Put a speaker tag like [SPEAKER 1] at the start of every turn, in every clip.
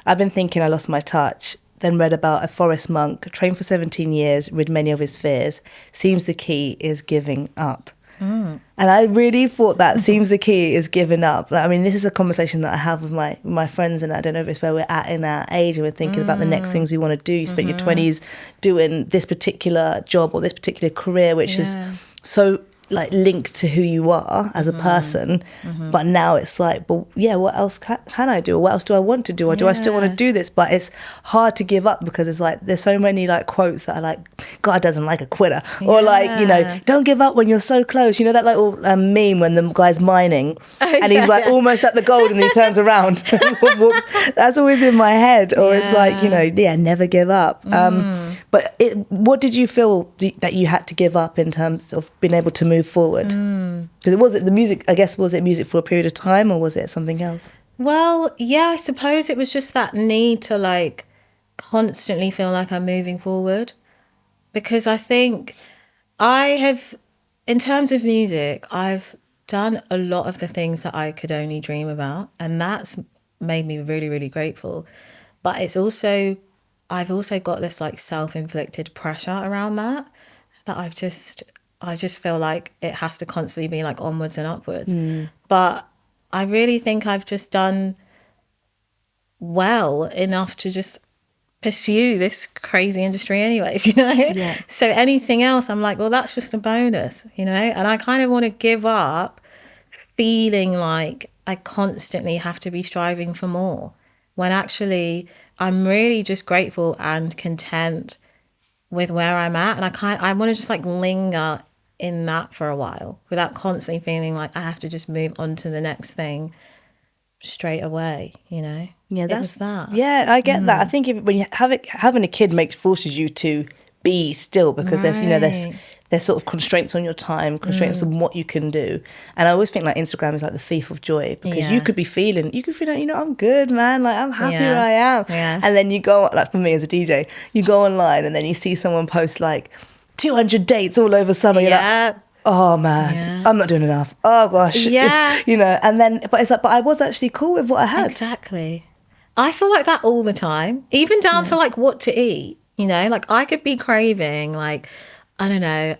[SPEAKER 1] I've been thinking I lost my touch, then read about a forest monk, trained for 17 years, rid many of his fears. Seems the key is giving up. And I really thought that seems the key is giving up. I mean, this is a conversation that I have with my friends, and I don't know if it's where we're at in our age and we're thinking about the next things we want to do. You spent your 20s doing this particular job or this particular career, which is so like linked to who you are as a person, but now it's like, but yeah, what else can I do, or what else do I want to do, or do I still want to do this? But it's hard to give up because it's like there's so many like quotes that are like, God doesn't like a quitter, or like, you know, don't give up when you're so close, you know, that like meme when the guy's mining and he's like almost at the gold and he turns around and walks. That's always in my head. Or it's like, you know, never give up. But what did you feel that you had to give up in terms of being able to move forward? Because was it the music, I guess, was it music for a period of time, or was it something else?
[SPEAKER 2] Well, yeah, I suppose it was just that need to like constantly feel like I'm moving forward, because I think I have, in terms of music, I've done a lot of the things that I could only dream about, and that's made me really, really grateful. But it's also, I've also got this like self-inflicted pressure around that I just feel like it has to constantly be like onwards and upwards. But I really think I've just done well enough to just pursue this crazy industry anyways, you know? Yeah. So anything else, I'm like, well, that's just a bonus, you know? And I kind of want to give up feeling like I constantly have to be striving for more, when actually I'm really just grateful and content with where I'm at. And I want to just like linger in that for a while without constantly feeling like I have to just move on to the next thing straight away, you know? Yeah, that's that.
[SPEAKER 1] Yeah, I get that. I think when you having a kid forces you to be still, because there's, you know, there's sort of constraints on your time, constraints on what you can do. And I always think like Instagram is like the thief of joy, because you could be feeling, you know, I'm good, man, like I'm happy where I am. Yeah. And then you go, like for me as a DJ, you go online and then you see someone post like 200 dates all over summer. You're like, oh man, I'm not doing enough. Oh gosh. Yeah. You know, and then, but it's like, but I was actually cool with what I had.
[SPEAKER 2] Exactly. I feel like that all the time, even down to like what to eat, you know, like I could be craving like, I don't know,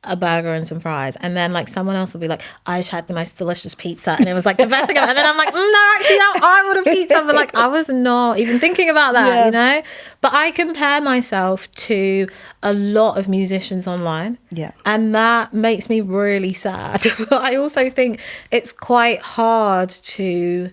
[SPEAKER 2] a burger and some fries, and then like someone else will be like, I just had the most delicious pizza and it was like the best thing ever. And then I'm like, no, actually no, I want a pizza, but like I was not even thinking about that, you know. But I compare myself to a lot of musicians online, and that makes me really sad. But I also think it's quite hard to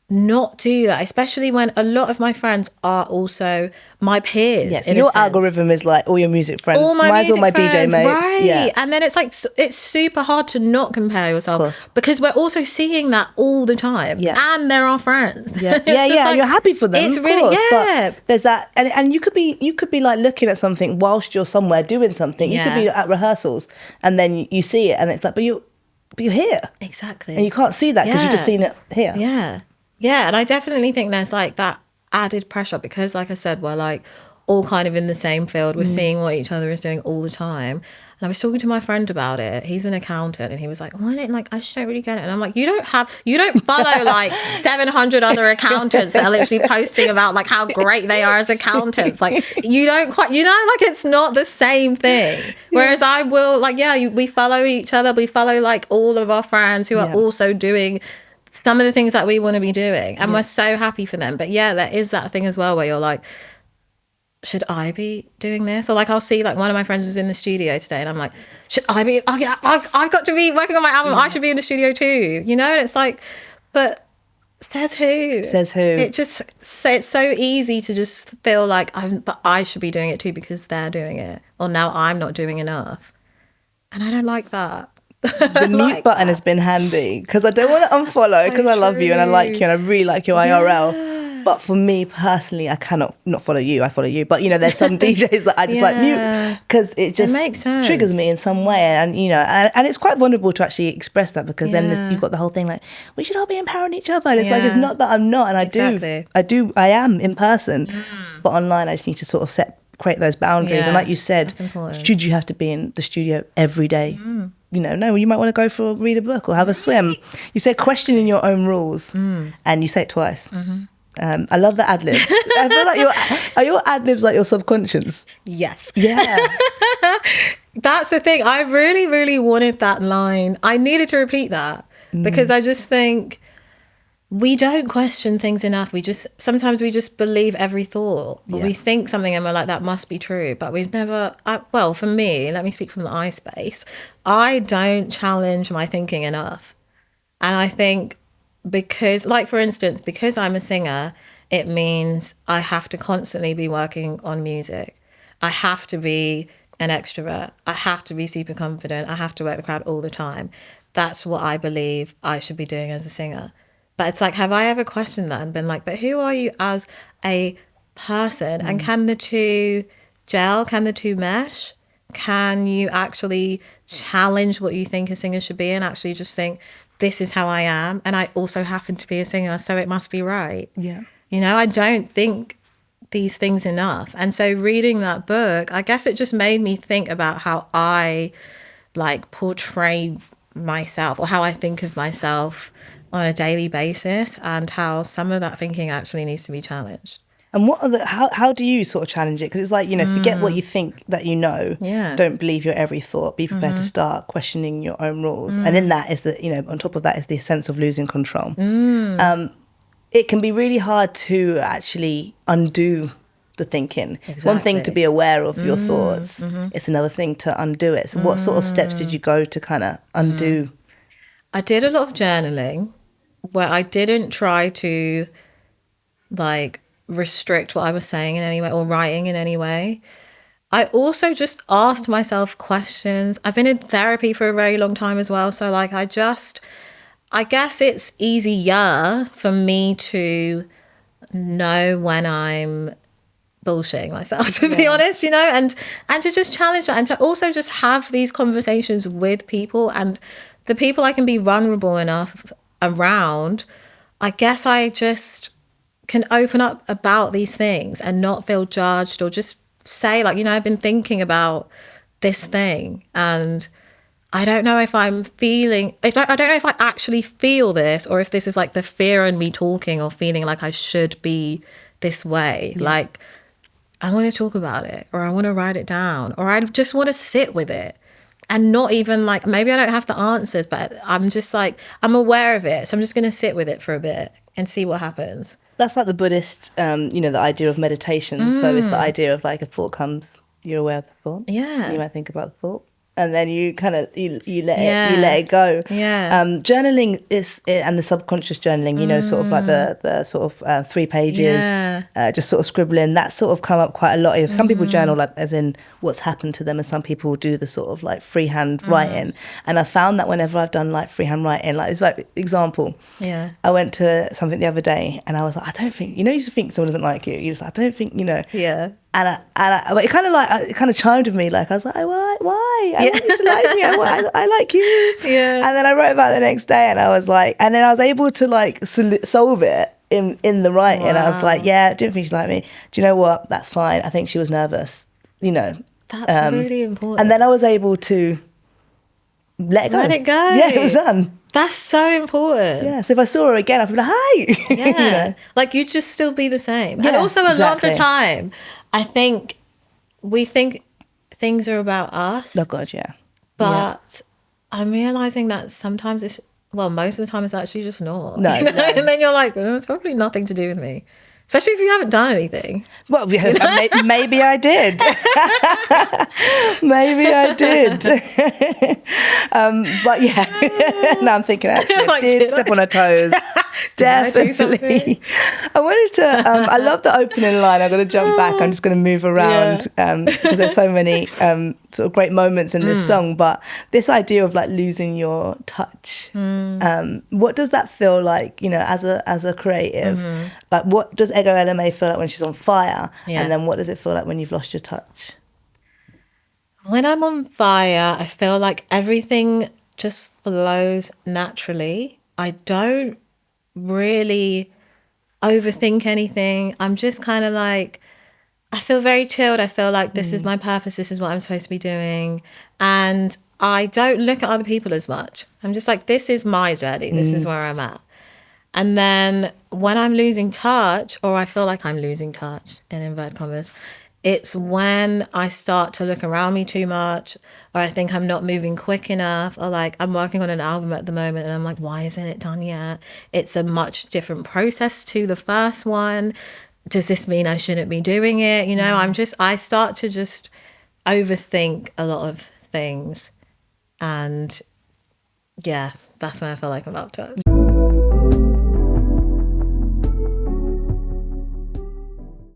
[SPEAKER 2] not do that, especially when a lot of my friends are also my peers.
[SPEAKER 1] Yes, your algorithm is like all your music friends. Mine's all my DJ mates.
[SPEAKER 2] Right. Yeah. And then it's like, it's super hard to not compare yourself, because we're also seeing that all the time. Yeah. And they're our friends. Yeah.
[SPEAKER 1] Like, and you're happy for them.
[SPEAKER 2] It's really,
[SPEAKER 1] but there's that, and you could be like looking at something whilst you're somewhere doing something. You could be at rehearsals and then you see it and it's like, but you're here.
[SPEAKER 2] Exactly.
[SPEAKER 1] And you can't see that because you've just seen it here.
[SPEAKER 2] Yeah. Yeah, and I definitely think there's like that added pressure, because like I said, we're like all kind of in the same field. We're seeing what each other is doing all the time. And I was talking to my friend about it. He's an accountant, and he was like, well, like, I just don't really get it. And I'm like, you don't follow like 700 other accountants that are literally posting about like how great they are as accountants. Like you don't quite, you know, like it's not the same thing. Whereas I will like, we follow each other. We follow like all of our friends who are also doing some of the things that we want to be doing, and we're so happy for them. But there is that thing as well where you're like, should I be doing this? Or like I'll see like one of my friends is in the studio today and I'm like, should I be, I've got to be working on my album, I should be in the studio too, you know? And it's like, but says who? It's so easy to just feel like but I should be doing it too because they're doing it, or now I'm not doing enough. And I don't like that.
[SPEAKER 1] The mute button has been handy, because I don't want to unfollow, because I love you and I like you and I really like your IRL. But for me personally, I cannot not follow you. I follow you, but you know, there's some DJs that I just like mute because it just triggers me in some way, and you know, and it's quite vulnerable to actually express that, because then you've got the whole thing like we should all be empowering each other, and it's like it's not that I'm not, and I am in person, but online I just need to sort of create those boundaries, and like you said, should you have to be in the studio every day? You know, no, you might want to read a book or have a swim. You say questioning your own rules, and you say it twice. I love the ad-libs. I feel like are your ad-libs like your subconscious?
[SPEAKER 2] Yes.
[SPEAKER 1] Yeah.
[SPEAKER 2] That's the thing. I really, really wanted that line. I needed to repeat that because I just think we don't question things enough. Sometimes we just believe every thought. Or we think something and we're like, that must be true. But we've never, well, for me, let me speak from the I space. I don't challenge my thinking enough. And I think because, like, for instance, because I'm a singer, it means I have to constantly be working on music. I have to be an extrovert. I have to be super confident. I have to work the crowd all the time. That's what I believe I should be doing as a singer. But it's like, have I ever questioned that and been like, but who are you as a person? And can the two gel? Can the two mesh? Can you actually challenge what you think a singer should be and actually just think, this is how I am? And I also happen to be a singer, so it must be right.
[SPEAKER 1] Yeah.
[SPEAKER 2] You know, I don't think these things enough. And so reading that book, I guess it just made me think about how I like portray myself or how I think of myself on a daily basis and how some of that thinking actually needs to be challenged.
[SPEAKER 1] And what are how do you sort of challenge it? Because it's like, you know, forget what you think that you know.
[SPEAKER 2] Yeah.
[SPEAKER 1] Don't believe your every thought. Be prepared to start questioning your own rules. And in that is the, you know, on top of that is the sense of losing control. It can be really hard to actually undo the thinking. It's one thing to be aware of your thoughts. It's another thing to undo it. So what sort of steps did you go to kind of undo?
[SPEAKER 2] I did a lot of journaling where I didn't try to like restrict what I was saying in any way or writing in any way. I also just asked myself questions. I've been in therapy for a very long time as well. So like I guess it's easier for me to know when I'm bullshitting myself, to be honest, you know, and to just challenge that and to also just have these conversations with people and the people I can be vulnerable enough around. I guess I just can open up about these things and not feel judged or just say like, you know, I've been thinking about this thing and I don't know if I'm feeling, I don't know if I actually feel this or if this is like the fear in me talking or feeling like I should be this way. Yeah. Like, I want to talk about it or I want to write it down or I just want to sit with it and not even like, maybe I don't have the answers, but I'm just like, I'm aware of it. So I'm just going to sit with it for a bit and see what happens.
[SPEAKER 1] That's like the Buddhist, you know, the idea of meditation. So it's the idea of like a thought comes, you're aware of the thought.
[SPEAKER 2] Yeah.
[SPEAKER 1] You might think about the thought. And then you kind of you let it go.
[SPEAKER 2] Yeah.
[SPEAKER 1] Journaling is and the subconscious journaling. You know, sort of like the sort of 3 pages, just sort of scribbling. That's sort of come up quite a lot. If some people journal like as in what's happened to them, and some people do the sort of like freehand writing. And I found that whenever I've done like freehand writing, like it's like example.
[SPEAKER 2] Yeah.
[SPEAKER 1] I went to something the other day, and I was like, I don't think, you know, you just think someone doesn't like you. You just like, I don't think, you know.
[SPEAKER 2] Yeah.
[SPEAKER 1] And it kind of chimed with me. Like I was like, why? I want you to like me. I like you.
[SPEAKER 2] Yeah.
[SPEAKER 1] And then I wrote about it the next day, and I was like, and then I was able to like solve it in the writing. Wow. I was like, yeah, I didn't think she liked me. Do you know what? That's fine. I think she was nervous. You know.
[SPEAKER 2] That's really important.
[SPEAKER 1] And then I was able to let it go.
[SPEAKER 2] Let it go.
[SPEAKER 1] Yeah, it was done.
[SPEAKER 2] That's so important.
[SPEAKER 1] Yeah. So if I saw her again, I'd be like, hi.
[SPEAKER 2] Yeah.
[SPEAKER 1] You know?
[SPEAKER 2] Like you'd just still be the same.
[SPEAKER 1] Yeah,
[SPEAKER 2] and also a lot of the
[SPEAKER 1] exactly.
[SPEAKER 2] time, I think we think things are about us.
[SPEAKER 1] Oh God, yeah.
[SPEAKER 2] But I'm realizing that sometimes it's, well, most of the time it's actually just not.
[SPEAKER 1] No,
[SPEAKER 2] you know?
[SPEAKER 1] no.
[SPEAKER 2] And then you're like, oh, it's probably nothing to do with me. Especially if you haven't done anything.
[SPEAKER 1] Well, maybe I did. Maybe I did. But yeah, now I'm thinking actually I did step on her toes. Definitely. I wanted to, I love the opening line. I'm going to jump back. I'm just going to move around because there's so many sort of great moments in this song. But this idea of like losing your touch, what does that feel like, you know, as a creative? Like what does Ego LMA feel like when she's on fire?
[SPEAKER 2] Yeah.
[SPEAKER 1] And then what does it feel like when you've lost your touch?
[SPEAKER 2] When I'm on fire, I feel like everything just flows naturally. I don't really overthink anything. I'm just kind of like, I feel very chilled. I feel like this is my purpose. This is what I'm supposed to be doing. And I don't look at other people as much. I'm just like, this is my journey. This is where I'm at. And then when I'm losing touch, or I feel like I'm losing touch, in inverted commas, it's when I start to look around me too much, or I think I'm not moving quick enough, or like I'm working on an album at the moment and I'm like, why isn't it done yet? It's a much different process to the first one. Does this mean I shouldn't be doing it? You know, I start to just overthink a lot of things. And yeah, that's when I feel like I'm out of touch.